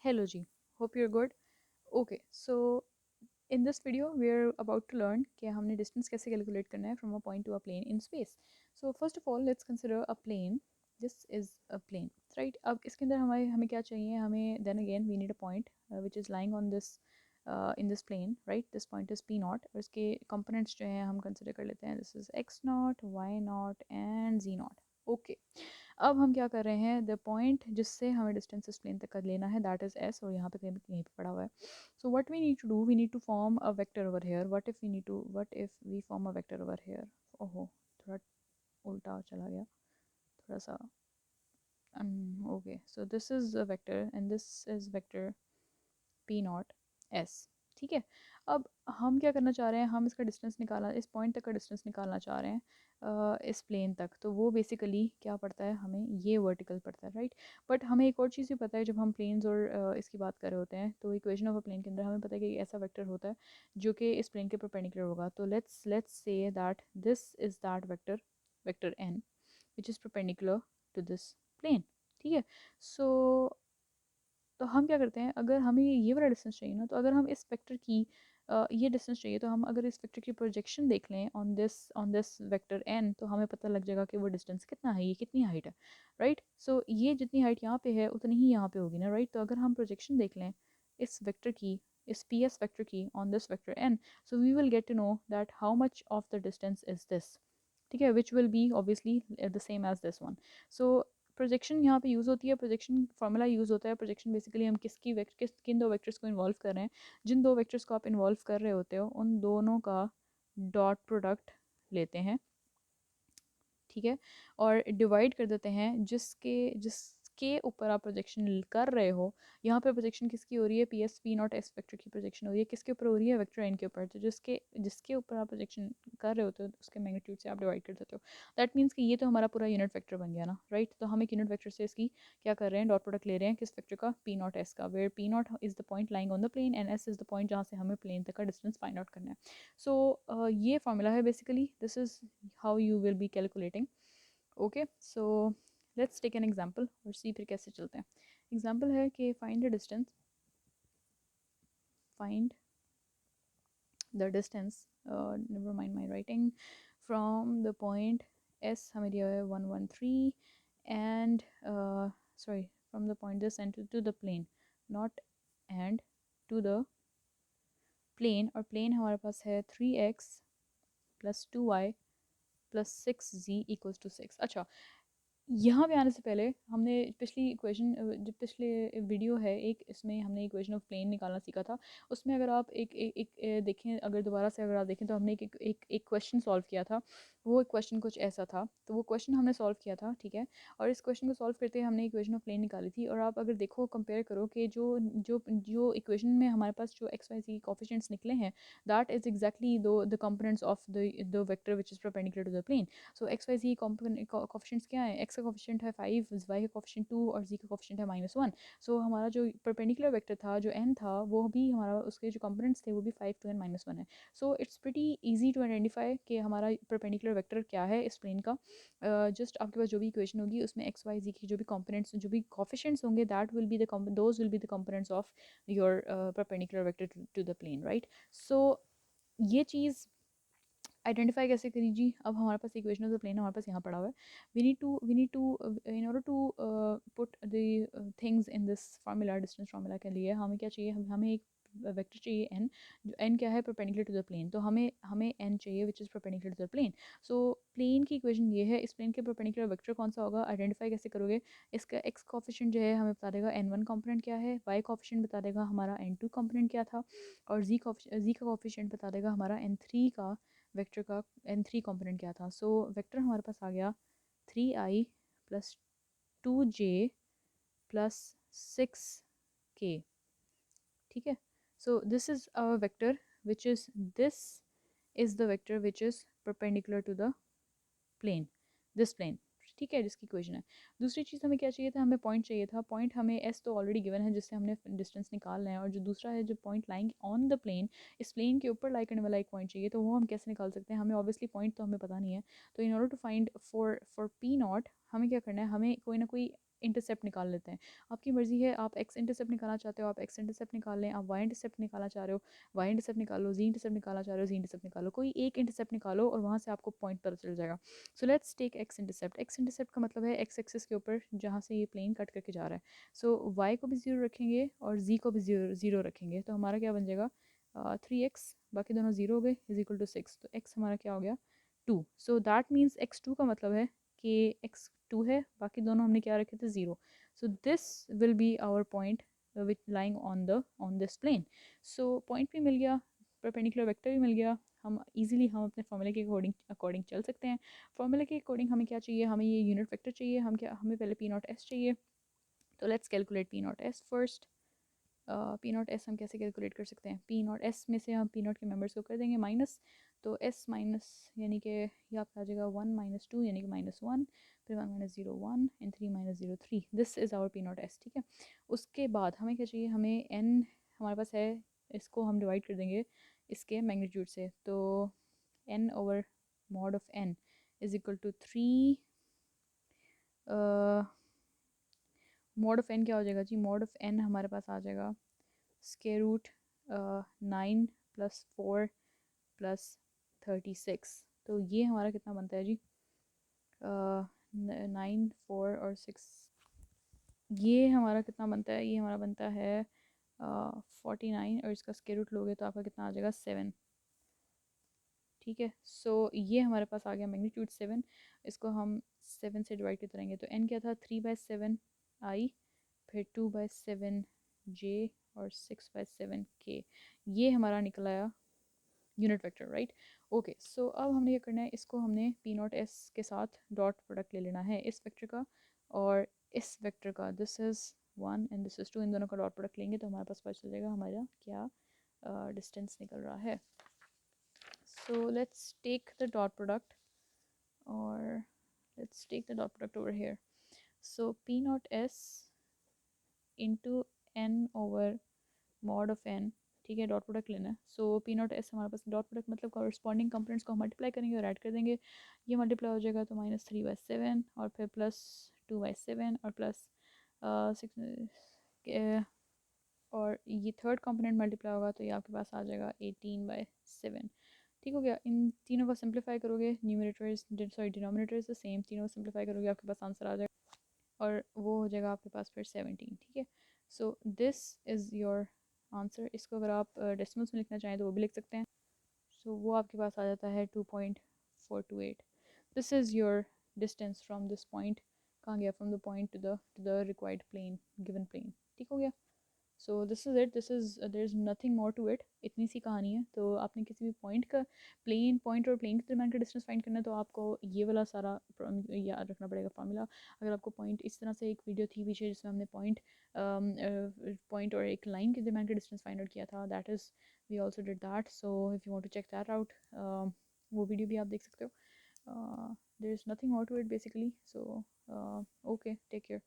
Hello Ji, hope you're good. Okay, so in this video we are about to learn कि हमने distance कैसे calculate करना है from a point to a plane in space. So first of all let's consider a plane. This is a plane, right? अब इसके अंदर हमें हमें क्या चाहिए? हमें then again we need a point which is lying on this in this plane, right? This point is P naught और इसके components जो हैं हम consider कर लेते हैं. This is x naught, y naught and z naught. Okay. अब हम क्या कर रहे हैं, द पॉइंट जिससे हमें डिस्टेंस इस प्लेन तक का लेना है दैट इज़ एस, और यहाँ पे कहीं कहीं पे पड़ा हुआ है. So what we need to do, we need to form a vector over here. What if we form a vector over here. ओहो, थोड़ा उल्टा चला गया, थोड़ा सा. Okay, so this is a vector and this is vector P not S. ठीक है. अब हम क्या करना चाह रहे हैं, हम इसका डिस्टेंस निकालना, इस पॉइंट तक का डिस्टेंस निकालना चाह रहे हैं इस प्लेन तक. तो वो बेसिकली क्या पड़ता है, हमें ये वर्टिकल पड़ता है, राइट. बट हमें एक और चीज़ भी पता है, जब हम प्लेन्स और इसकी बात कर रहे होते हैं तो इक्वेशन ऑफ अ प्लेन के अंदर हमें पता है कि ऐसा वेक्टर होता है जो कि इस प्लेन के परपेंडिकुलर होगा. तो let's say that this is that vector, vector N which is perpendicular to this plane. ठीक है. सो तो हम क्या करते हैं, अगर हमें ये वाला डिस्टेंस चाहिए ना, तो अगर हम इस वेक्टर की ये डिस्टेंस चाहिए, तो हम अगर इस वेक्टर की प्रोजेक्शन देख लें ऑन दिस वेक्टर एन, तो हमें पता लग जाएगा कि वो डिस्टेंस कितना है, ये कितनी हाइट है, राइट. सो ये जितनी हाइट यहाँ पे है उतनी ही यहाँ पे होगी ना, राइट. तो अगर हम प्रोजेक्शन देख लें इस वेक्टर की, इस पी एस वेक्टर की on this vector N, so we will get to know that how much of the distance is this. ठीक है, which will be obviously the same as this one. So projection यहाँ पे use होती है, projection formula use होता है. Projection basically हम किन दो वेक्टर्स को इन्वॉल्व कर रहे हैं, जिन दो वेक्टर्स को आप इन्वॉल्व कर रहे होते हो उन दोनों का डॉट प्रोडक्ट लेते हैं. ठीक है. और डिवाइड कर देते हैं जिसके ऊपर आप प्रोजेक्शन कर रहे हो. यहाँ पर प्रोजेक्शन किसकी हो रही है, P S P not S vector की प्रोजेक्शन हो रही है. किसके ऊपर हो रही है, वेक्टर एन के ऊपर. तो जिसके जिसके ऊपर आप प्रोजेक्शन कर रहे होते हो उसके मैग्नीट्यूड से आप डिवाइड कर देते हो. दैट मीन्स कि ये तो हमारा पूरा यूनिट वेक्टर बन गया ना, राइट. तो हम एक यूनिट वेक्टर से इसकी क्या कर रहे हैं, डॉट प्रोडक्ट ले रहे हैं किस वेक्टर का, पी नॉट एस का, where P not is the point lying on the plane and S is the point जहाँ से हमें प्लेन तक का डिस्टेंस फाइंड आउट करना है. सो ये फॉर्मूला है basically. This is how you will be calculating. Okay, so let's take an example और सी फिर कैसे चलते हैं. एग्जांपल है कि find the distance, find the distance, never mind my writing, from the point S हमें दिया है 113 and sorry from the point this and to the plane, not and to the plane. और प्लेन हमारे पास है 3x plus 2y plus 6z equals to 6. अच्छा, यहाँ पे आने से पहले हमने पिछली इक्वेशन, जो पिछले वीडियो है एक, इसमें हमने इक्वेशन ऑफ प्लेन निकालना सीखा था. उसमें अगर आप एक देखें, अगर दोबारा से अगर आप देखें तो हमने एक क्वेश्चन सॉल्व किया था. वो क्वेश्चन कुछ ऐसा था, तो वो क्वेश्चन हमने सॉल्व किया था. ठीक है. और इस क्वेश्चन को सॉल्व करते हमने इक्वेशन ऑफ प्लेन निकाली थी. और आप अगर देखो, कंपेयर करो कि जो जो जो इक्वेशन में हमारे पास जो एक्स वाई ज़ी कोफिशिएंट्स निकले हैं, that is exactly the components of the vector which is perpendicular to the plane. So X Y Z coefficients क्या है, एक्स का कोफिशिएंट है 5, वाई का कोफिशिएंट 2 और जी का कोफिशिएंट है -1. सो हमारा जो परपेंडिकुलर वेक्टर था, जो एन था, वो भी हमारा, उसके जो कंपोनेंट्स थे वो भी 5, 2 एंड -1 है. So it's pretty easy to identify कि हमारा परपेंडिकुलर वेक्टर क्या है इस प्लेन का. जस्ट आपके पास जो भी इक्वेशन होगी उसमें एक्स वाई जी की जो भी कंपोनेंट्स, जो भी कोफिशिएंट्स होंगे, that will be those will be the components of your perpendicular vector to the plane, right. So ये चीज़ आइडेंटिफाई कैसे करी जी. अब हमारे पास इक्वेशन ऑफ द प्लेन हमारे पास यहाँ पड़ा हुआ है. We need to in order to put the things in this formula, distance formula के लिए हमें क्या चाहिए, हमें एक वेक्टर चाहिए n, जो n क्या है, परपेंडिकुलर टू द प्लेन. तो हमें हमें n चाहिए which is perpendicular to the plane. So plane की इक्वेशन ये है. इस प्लेन के परपेंडिकुलर वेक्टर कौन सा होगा, आइडेंटिफाई कैसे करोगे. इसका x कोफिशिएंट जो है हमें बता देगा n1 कंपोनेंट क्या है, y कोफिशिएंट बता देगा हमारा n2 कंपोनेंट क्या था, और z का कोफिशिएंट बता देगा हमारा n3 का वेक्टर का n3 कंपोनेंट क्या था. सो वेक्टर हमारे पास आ गया 3i plus 2j plus 6k. ठीक है. So this is a vector which is, this is the vector which is perpendicular to the plane, this plane. ठीक है, जिसकी इक्वेशन है. दूसरी चीज़ हमें क्या चाहिए था, हमें पॉइंट चाहिए था. पॉइंट हमें एस तो ऑलरेडी गिवन है जिससे हमने डिस्टेंस निकालना है. और जो दूसरा है, जो point lying on the plane, इस प्लेन के ऊपर लाई करने वाला एक पॉइंट चाहिए. तो वो हम कैसे निकाल सकते हैं, हमें ऑब्वियसली पॉइंट तो हमें पता नहीं है. तो in order to find for P not हमें क्या करना है, हमें कोई ना कोई इंटरसेप्ट निकाल लेते हैं। आपकी मर्ज़ी है, आप एक्स इंटरसेप्ट निकालना चाहते हो आप एक्स इंटरसेप्ट निकाल लें, आप वाई इंटरसेप्ट निकालना चाह रहे हो वाई इंटरसेप्ट निकालो, जी इंटरसेप्ट निकालना चाह रहे हो जी इंटरसेप्ट निकालो, कोई एक इंटरसेप्ट निकालो और वहाँ से आपको पॉइंट पता चल जाएगा। So let's take X intercept. X intercept का मतलब है एक्स एक्सिस के ऊपर जहाँ से ये प्लेन कट करके जा रहा है। सो वाई को भी ज़ीरो रखेंगे और जी को भी ज़ीरो रखेंगे, तो हमारा क्या बन जाएगा 3x, बाकी दोनों ज़ीरो हो गए, इज इक्वल टू 6। तो x हमारा क्या हो गया 2। सो दैट मीन्स x2 का मतलब है कि x2 है, बाकी दोनों हमने क्या रखे थे 0। So this will be our point which lying on this plane. So point भी मिल गया, परपेंडिकुलर वेक्टर भी मिल गया, हम इजीली हम अपने फॉर्मूले के अकॉर्डिंग चल सकते हैं। फॉर्मूले के अकॉर्डिंग हमें क्या चाहिए, हमें ये यूनिट वेक्टर चाहिए, हमें पहले पी नॉट एस चाहिए। तो let's calculate P not S first. P not S हम कैसे कैलकुलेट कर सकते हैं, पी नॉट एस में से हम पी नॉट के मेंबर्स को कर देंगे माइनस, तो एस माइनस यानी कि ये आपका आ जाएगा 1 - 2 यानी कि -1, फिर 1 - 0 1 and 3 - 0 3। This is our P not S, ठीक है। उसके बाद हमें क्या चाहिए, हमें एन हमारे पास है, इसको हम डिवाइड कर देंगे इसके मैग्नीट्यूड से, तो N over mod of N is equal to 3। Mod of N क्या हो जाएगा जी, मॉड ऑफ एन हमारे पास आ जाएगा स्क्वायर रूट 9 + 4 + 36। तो ये हमारा कितना बनता है जी, 9 4 और 6, ये हमारा कितना बनता है, ये हमारा बनता है 49 और इसका स्क्वायर रूट लोगे तो आपका कितना आ जाएगा 7, ठीक है। सो ये हमारे पास आ गया मैग्नीट्यूड 7। इसको हम 7 से डिवाइड करते रहेंगे, तो एन क्या था 3/7 आई, फिर 2/7 जे और 6/7 के, ये हमारा निकल आया यूनिट वेक्टर, राइट। ओके, सो अब हमने क्या करना है, इसको हमने पी नॉट एस के साथ डॉट प्रोडक्ट ले लेना है इस वेक्टर का और इस वेक्टर का। This is 1 and this is 2, इन दोनों का डॉट प्रोडक्ट लेंगे तो हमारे पास पता चल जाएगा हमारा क्या डिस्टेंस निकल रहा है। So let's take the dot product और let's take the dot product over here. So P naught S into n over mod of n, ठीक है, डॉट प्रोडक्ट लेना है। सो पी नॉट एस हमारे पास डॉट प्रोडक्ट मतलब कॉरस्पॉन्डिंग कंपोनेंट्स को हम multiply करेंगे और ऐड कर देंगे, ये मल्टीप्लाई हो जाएगा तो -3/7 और फिर +2/7 और +6 और ये थर्ड कंपोनेंट मल्टीप्लाई होगा तो ये आपके पास आ जाएगा 18/7। ठीक हो गया। इन तीनों को सिंप्लीफाई करोगे, numerators sorry denominators the same, तीनों को सिंप्लीफाई करोगे आपके पास आंसर आ जाएगा और वो हो जाएगा आपके पास फिर 17, ठीक है। So this is your answer. इसको अगर आप डेसिमल्स में लिखना चाहें तो वो भी लिख सकते हैं। सो वो आपके पास आ जाता है 2.428। This is your distance from this point, कहाँ गया, from the point to the required plane, given plane, ठीक हो गया। So this is it, this is there is nothing more to it, इतनी सी कहानी है। तो आपने किसी भी पॉइंट का पॉइंट और प्लेन के दरम्यान का डिस्टेंस फाइंड करना है तो आपको ये वाला सारा याद रखना पड़ेगा फार्मूला। अगर आपको पॉइंट इस तरह से, एक वीडियो थी पीछे जिसमें हमने पॉइंट और एक लाइन के दरम्यान का डिस्टेंस फाइंड आउट किया था, that is we also did that. So if you want to check that out, वो वीडियो भी आप देख सकते हो। There is nothing more to it basically. So okay, take care.